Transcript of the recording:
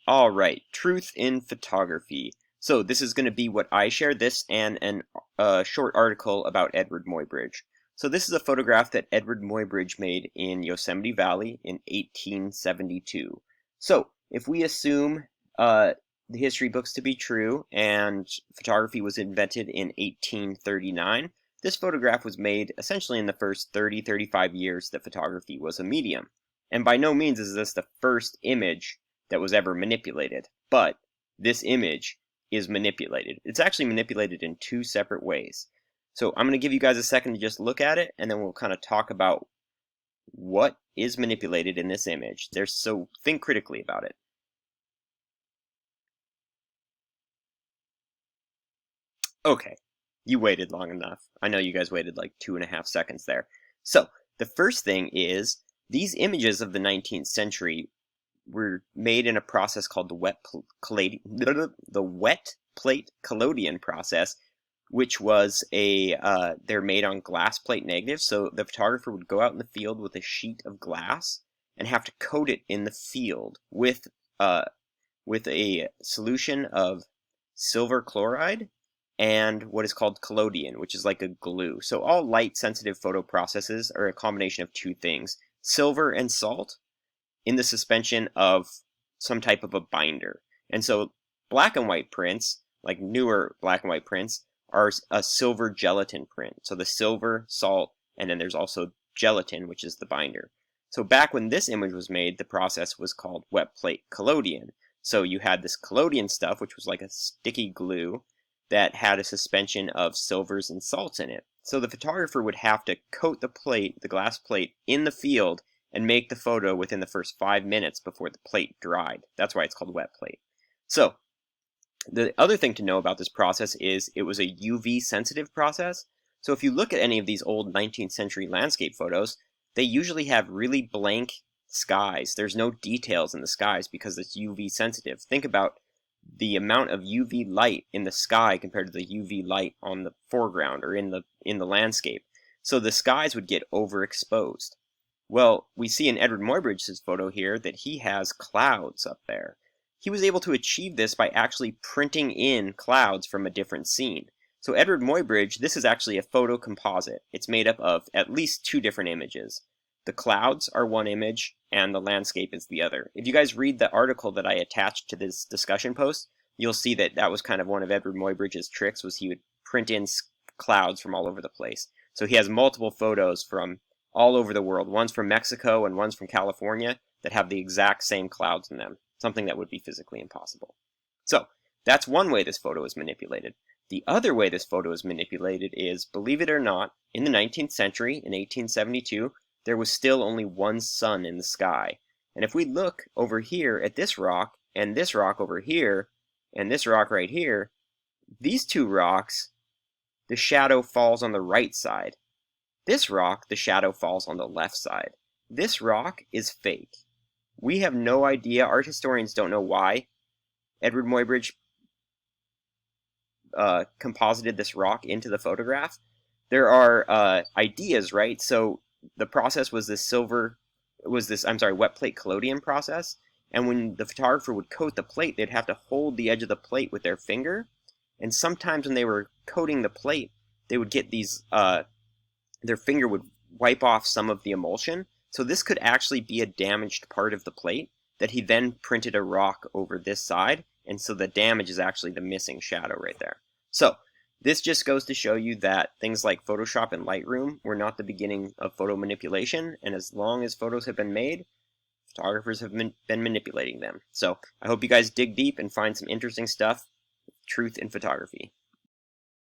Alright, truth in photography. So this is going to be what I share, this and a short article about Edward Muybridge. So this is a photograph that Edward Muybridge made in Yosemite Valley in 1872. So if we assume the history books to be true and photography was invented in 1839, this photograph was made essentially in the first 35 years that photography was a medium. And by no means is this the first image that was ever manipulated, but this image is manipulated. It's actually manipulated in two separate ways. So I'm going to give you guys a second to just look at it, and then we'll kind of talk about what is manipulated in this image. So think critically about it. Okay, you waited long enough. I know you guys waited like 2.5 seconds there. So the first thing is these images of the 19th century were made in a process called the wet plate collodion process, which was they're made on glass plate negatives. So the photographer would go out in the field with a sheet of glass and have to coat it in the field with a solution of silver chloride and what is called collodion, which is like a glue. So all light sensitive photo processes are a combination of two things: silver and salt in the suspension of some type of a binder. And so black and white prints, like newer black and white prints, are a silver gelatin print. So the silver, salt, and then there's also gelatin, which is the binder. So back when this image was made, the process was called wet plate collodion. So you had this collodion stuff, which was like a sticky glue that had a suspension of silvers and salts in it. So the photographer would have to coat the plate, the glass plate, in the field and make the photo within the first 5 minutes before the plate dried. That's why it's called wet plate. So the other thing to know about this process is it was a UV sensitive process. So if you look at any of these old 19th century landscape photos, they usually have really blank skies. There's no details in the skies because it's UV sensitive. Think about the amount of UV light in the sky compared to the UV light on the foreground or in the landscape. So the skies would get overexposed. Well, we see in Edward Muybridge's photo here that he has clouds up there. He was able to achieve this by actually printing in clouds from a different scene. So Edward Muybridge, this is actually a photo composite. It's made up of at least two different images. The clouds are one image, and the landscape is the other. If you guys read the article that I attached to this discussion post, you'll see that that was kind of one of Edward Muybridge's tricks, was he would print in clouds from all over the place. So he has multiple photos from all over the world. One's from Mexico and one's from California that have the exact same clouds in them, something that would be physically impossible. So that's one way this photo is manipulated. The other way this photo is manipulated is, believe it or not, in the 19th century, in 1872, there was still only one sun in the sky. And if we look over here at this rock, and this rock over here, and this rock right here, these two rocks, the shadow falls on the right side. This rock, the shadow falls on the left side. This rock is fake. We have no idea, art historians don't know why Edward Muybridge composited this rock into the photograph. There are ideas, right? So the process was this wet plate collodion process, and when the photographer would coat the plate, they'd have to hold the edge of the plate with their finger, and sometimes when they were coating the plate, they would get these their finger would wipe off some of the emulsion. So this could actually be a damaged part of the plate that he then printed a rock over this side, and so the damage is actually the missing shadow right there. So this just goes to show you that things like Photoshop and Lightroom were not the beginning of photo manipulation, and as long as photos have been made, photographers have been manipulating them. So I hope you guys dig deep and find some interesting stuff, truth in photography.